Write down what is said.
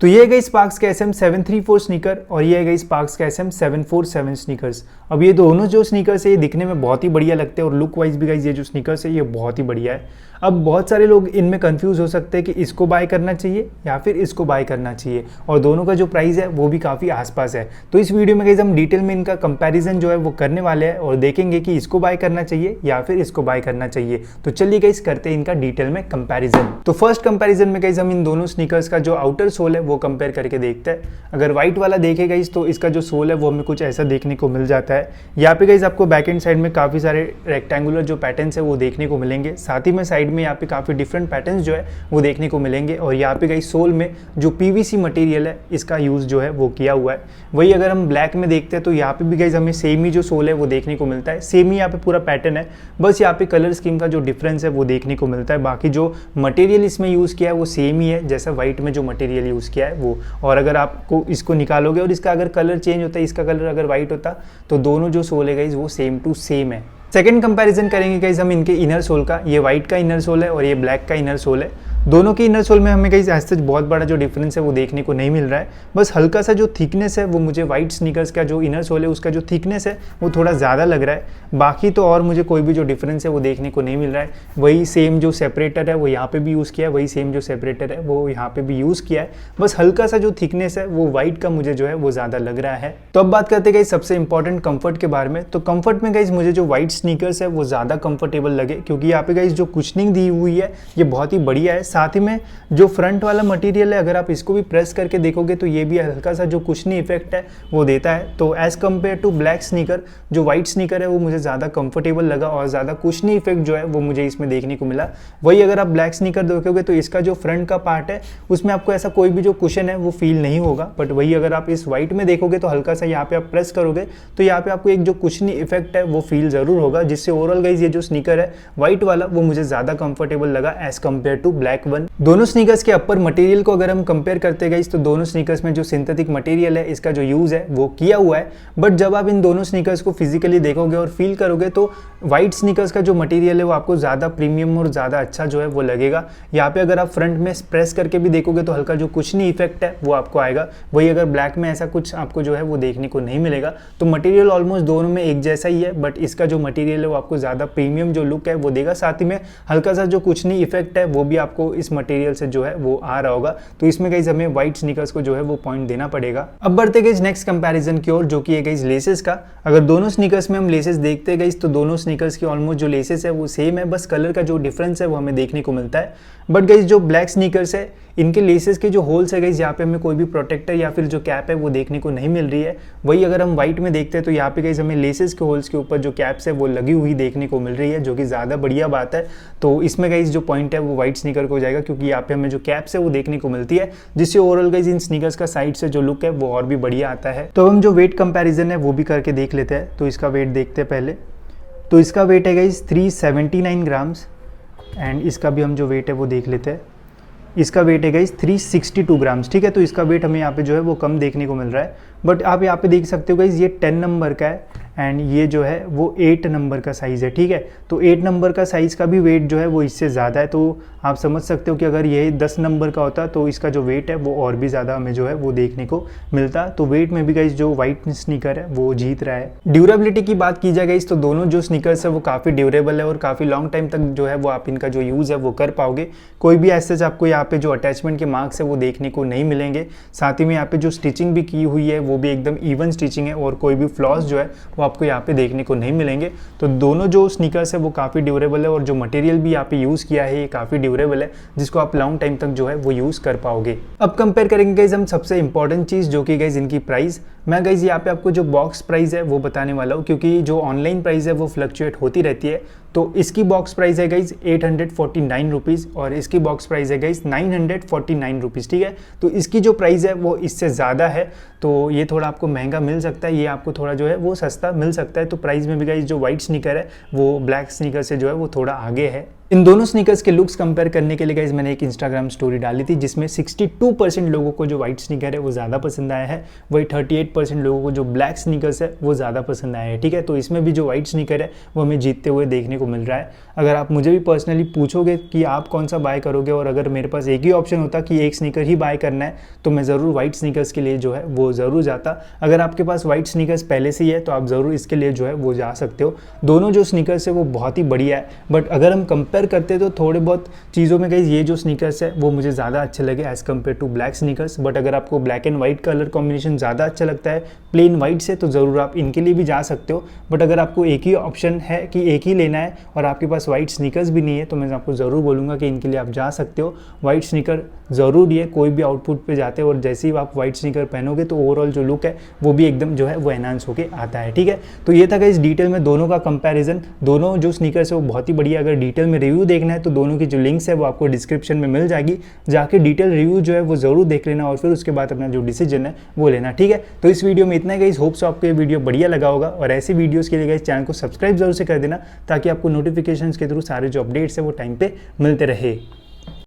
तो ये है गई स्पार्क्स का SM734 स्नीकर और ये है गई स्पार्क्स का SM747 स्नीकर्स। अब ये दोनों जो स्नीकर्स है ये दिखने में बहुत ही बढ़िया लगते हैं और लुक वाइज भी गाइज ये जो स्नीकर्स है ये बहुत ही बढ़िया है। अब बहुत सारे लोग इनमें कंफ्यूज हो सकते हैं कि इसको बाय करना चाहिए या फिर इसको बाय करना चाहिए, और दोनों का जो प्राइस है वो भी काफ़ी आसपास है। तो इस वीडियो में गाइज हम डिटेल में इनका कंपैरिजन जो है वो करने वाले हैं और देखेंगे कि इसको बाय करना चाहिए या फिर इसको बाय करना चाहिए। तो चलिए गाइज करते हैं इनका डिटेल में कंपैरिजन। तो फर्स्ट कंपैरिजन में गाइज हम इन दोनों स्नीकर्स का जो आउटर सोल है वो कंपेयर करके देखते हैं। अगर व्हाइट वाला देखे गाइज तो इसका जो सोल है वो हमें कुछ ऐसा देखने को मिल जाता है। यहाँ पे गाइज आपको बैक एंड साइड में काफ़ी सारे रेक्टेंगुलर जो पैटर्न्स है वो देखने को मिलेंगे, साथ ही में साइड में यहाँ पे काफ़ी डिफरेंट पैटर्न्स जो है वो देखने को मिलेंगे। और यहाँ पे गाइज सोल में जो PVC मटेरियल है इसका यूज़ जो है वो किया हुआ है। वही अगर हम ब्लैक में देखते हैं तो यहाँ पे भी गाइज हमें सेम ही जो सोल है वो देखने को मिलता है, सेम ही यहाँ पे पूरा पैटर्न है, बस यहाँ पे कलर स्कीम का जो डिफरेंस है वो देखने को मिलता है। बाकी जो मटेरियल इसमें यूज़ किया है वो सेम ही है जैसा व्हाइट में जो मटेरियल यूज़ किया है वो। और अगर आपको इसको निकालोगे और इसका अगर कलर चेंज होता है, इसका कलर अगर व्हाइट होता तो दोनों जो सोल है गाइज वो सेम टू सेम है। सेकंड कंपैरिजन करेंगे गाइज हम इनके इनर सोल का। ये व्हाइट का इनर सोल है और ये ब्लैक का इनर सोल है। दोनों के इनर सोल में हमें गाइज ऐसा बहुत बड़ा जो डिफरेंस है वो देखने को नहीं मिल रहा है, बस हल्का सा जो थिकनेस है वो मुझे व्हाइट स्नीकर्स का जो इनर सोल है उसका जो थिकनेस है वो थोड़ा ज़्यादा लग रहा है। बाकी तो और मुझे कोई भी जो डिफरेंस है वो देखने को नहीं मिल रहा है। वही सेम जो सेपरेटर है वो यहाँ पे भी यूज़ किया है, वही सेम जो सेपरेटर है वो यहाँ पे भी यूज़ किया है, बस हल्का सा जो थिकनेस है वो व्हाइट का मुझे जो है वो ज़्यादा लग रहा है। तो अब बात करते हैं गाइज सबसे इंपॉर्टेंट कंफर्ट के बारे में। तो कंफर्ट में गाइज मुझे जो व्हाइट स्नीकर्स है वो ज़्यादा कंफर्टेबल लगे, क्योंकि यहाँ पे गाइज जो कुशनिंग दी हुई है ये बहुत ही बढ़िया है। साथ ही में जो फ्रंट वाला मटेरियल है अगर आप इसको भी प्रेस करके देखोगे तो ये भी हल्का सा जो कुशनी इफेक्ट है वो देता है। तो as compared to black sneaker जो व्हाइट स्नीकर है वो मुझे ज़्यादा कंफर्टेबल लगा और ज़्यादा कुशनी इफेक्ट जो है वो मुझे इसमें देखने को मिला। वही अगर आप ब्लैक स्नीकर देखोगे तो इसका जो फ्रंट का पार्ट है उसमें आपको ऐसा कोई भी जो कुशन है वो फील नहीं होगा, बट वही अगर आप इस व्हाइट में देखोगे तो हल्का सा यहाँ पे आप प्रेस करोगे तो यहाँ पे आपको एक जो कुशनी इफेक्ट है वो फील ज़रूर होगा, जिससे ओवरऑल गाइज ये जो स्नीकर है व्हाइट वाला वो मुझे ज़्यादा कंफर्टेबल लगा as compared to black one. दोनों स्नीकर्स के अपर मटेरियल को अगर हम कंपेयर करते गए तो दोनों स्नीकर्स में जो सिंथेटिक मटेरियल है इसका जो यूज़ है वो किया हुआ है, बट जब आप इन दोनों स्नीकर्स को फिजिकली देखोगे और फील करोगे तो व्हाइट स्नीकर्स का जो मटेरियल है वो आपको ज़्यादा प्रीमियम और ज़्यादा अच्छा जो है वो लगेगा। यहाँ पे अगर आप फ्रंट में प्रेस करके भी देखोगे तो हल्का जो कुशनी इफेक्ट है वो आपको आएगा। वही अगर ब्लैक में ऐसा कुछ आपको जो है वो देखने को नहीं मिलेगा। तो मटेरियल ऑलमोस्ट दोनों में एक जैसा ही है, बट इसका जो मटेरियल है वो आपको ज़्यादा प्रीमियम जो लुक है वो देगा, साथ ही में हल्का सा जो कुशनी इफेक्ट है वो भी आपको इस मटेरियल से जो है वो आ रहा होगा। तो इसमें गाइज हमें व्हाइट स्नीकर्स को जो है वो पॉइंट देना पड़ेगा। अब बढ़ते गाइज नेक्स्ट कंपैरिजन की ओर, जो कि है गाइज लेसेस का। अगर दोनों स्नीकर्स में हम लेसेस देखते हैं गाइज तो दोनों स्नीकर्स की ऑलमोस्ट जो लेसेस है वो सेम है, बस कलर का जो डिफरेंस है वो हमें देखने को मिलता है। बट गाइज जो ब्लैक स्नीकर्स है इनके लेसेस के जो होल्स है गाइज यहाँ पे हमें कोई भी प्रोटेक्टर या फिर जो कैप है वो देखने को नहीं मिल रही है। वही अगर हम व्हाइट में देखते हैं तो यहाँ पे गाइज हमें लेसेस के होल्स के ऊपर जो कैप्स है वो लगी हुई देखने को मिल रही है, जो कि ज़्यादा बढ़िया बात है। तो इसमें गाइज जो पॉइंट है वो व्हाइट स्नीकर को हो जाएगा, क्योंकि यहाँ पे हमें जो कैप्स है वो देखने को मिलती है, जिससे ओवरऑल गाइज इन स्नीकर्स का साइड से जो लुक है वो और भी बढ़िया आता है। तो हम जो वेट कंपैरिजन है वो भी करके देख लेते हैं। तो इसका वेट देखते हैं पहले। तो इसका वेट है गाइज 379 ग्राम्स एंड इसका भी हम जो वेट है वो देख लेते हैं। इसका वेट है गाइज 362 ग्राम्स, ठीक है। तो इसका वेट हमें यहाँ पे जो है वो कम देखने को मिल रहा है, बट आप यहाँ पे देख सकते हो गाइज ये 10 नंबर का है एंड ये जो है वो 8 नंबर का साइज़ है, ठीक है। तो 8 नंबर का साइज़ का भी वेट जो है वो इससे ज़्यादा है। तो आप समझ सकते हो कि अगर ये 10 नंबर का होता तो इसका जो वेट है वो और भी ज़्यादा हमें जो है वो देखने को मिलता। तो वेट में भी गाइज जो व्हाइट स्नीकर है वो जीत रहा है। ड्यूरेबिलिटी की बात की जाए गाइज तो दोनों जो स्नीकर्स है वो काफ़ी ड्यूरेबल है और काफ़ी लॉन्ग टाइम तक जो है वो आप इनका जो यूज़ है वो कर पाओगे। कोई भी ऐसे आपको यहाँ पे जो अटैचमेंट के मार्क्स है वो देखने को नहीं मिलेंगे। साथ ही में यहाँ पे जो स्टिचिंग भी की हुई है वो भी एकदम इवन स्टिचिंग है और कोई भी फ्लॉज जो है वो आपको यहाँ पे देखने को नहीं मिलेंगे। तो दोनों जो स्नीकर्स है वो काफ़ी ड्यूरेबल है और जो मटेरियल भी यहाँ पे यूज़ किया है ये काफ़ी ड्यूरेबल है, जिसको आप लॉन्ग टाइम तक जो है वो यूज़ कर पाओगे। अब कंपेयर करेंगे गाइज हम सबसे इंपॉर्टेंट चीज़, जो कि गाइज इनकी प्राइस। मैं गाइज यहाँ पे आपको जो बॉक्स प्राइस है वो बताने वाला हूँ, क्योंकि जो ऑनलाइन प्राइस है वो फ्लक्चुएट होती रहती है। तो इसकी बॉक्स प्राइस है गाइज 849 रुपीज़ और इसकी बॉक्स प्राइस है गाइज 949 रुपीज़, ठीक है। तो इसकी जो प्राइस है वो इससे ज़्यादा है, तो ये थोड़ा आपको महंगा मिल सकता है, ये आपको थोड़ा जो है वो सस्ता मिल सकता है। तो प्राइस में भी गाइज जो व्हाइट स्नीकर है वो ब्लैक स्नीकर से जो है वो थोड़ा आगे है। इन दोनों स्नीकर्स के लुक्स कंपेयर करने के लिए गाइज मैंने एक इंस्टाग्राम स्टोरी डाली थी जिसमें 62% लोगों को जो वाइट स्नीकर है वो ज़्यादा पसंद आया है, वही 38% लोगों को जो ब्लैक स्नीकर्स है वो ज़्यादा पसंद आया है। ठीक है, तो इसमें भी जो वाइट स्नीकर है वो हमें जीतते हुए देखने को मिल रहा है। अगर आप मुझे भी पर्सनली पूछोगे कि आप कौन सा बाय करोगे और अगर मेरे पास एक ही ऑप्शन होता कि एक स्नीकर ही बाय करना है तो मैं ज़रूर वाइट स्नीकर्स के लिए जो है वो ज़रूर जाता। अगर आपके पास वाइट स्नीकर्स पहले से ही है तो आप ज़रूर इसके लिए जो है वो जा सकते हो। दोनों जो स्नीकर्स है वो बहुत ही बढ़िया है, बट अगर हम कंपेयर करते तो थोड़े बहुत चीज़ों में गाइस ये जो स्नीकर्स है वो मुझे ज़्यादा अच्छे लगे as compared to black sneakers. But अगर आपको black and white colour combination ज़्यादा अच्छा लगता है प्लेन वाइट से तो ज़रूर आप इनके लिए भी जा सकते हो। बट अगर आपको एक ही ऑप्शन है कि एक ही लेना है और आपके पास वाइट स्नीकर्स भी नहीं है तो मैं आपको ज़रूर बोलूँगा कि इनके लिए आप जा सकते हो। वाइट स्नीकर ज़रूरी है, कोई भी आउटपुट पे जाते हो और जैसे ही आप वाइट स्नीकर पहनोगे तो ओवरऑल जो लुक है वो भी एकदम जो है वो एनहांस होके आता है। ठीक है, तो ये था गाइस डिटेल में दोनों का कंपैरिजन। दोनों जो स्नीकर्स है वो बहुत ही बढ़िया। अगर डिटेल में रिव्यू देखना है तो दोनों की जो लिंक्स है वो आपको डिस्क्रिप्शन में मिल जाएगी, जाके डिटेल रिव्यू जो है वो ज़रूर देख लेना और फिर उसके बाद अपना जो डिसीजन है वो लेना। ठीक है, तो इस वीडियो में इतना ही गाइस। होप्स आपको ये वीडियो बढ़िया लगा होगा और ऐसी वीडियोज़ के लिए गाइस चैनल को सब्सक्राइब जरूर से कर देना ताकि आपको नोटिफिकेशन के थ्रू सारे जो अपडेट्स है वो टाइम पे मिलते रहे।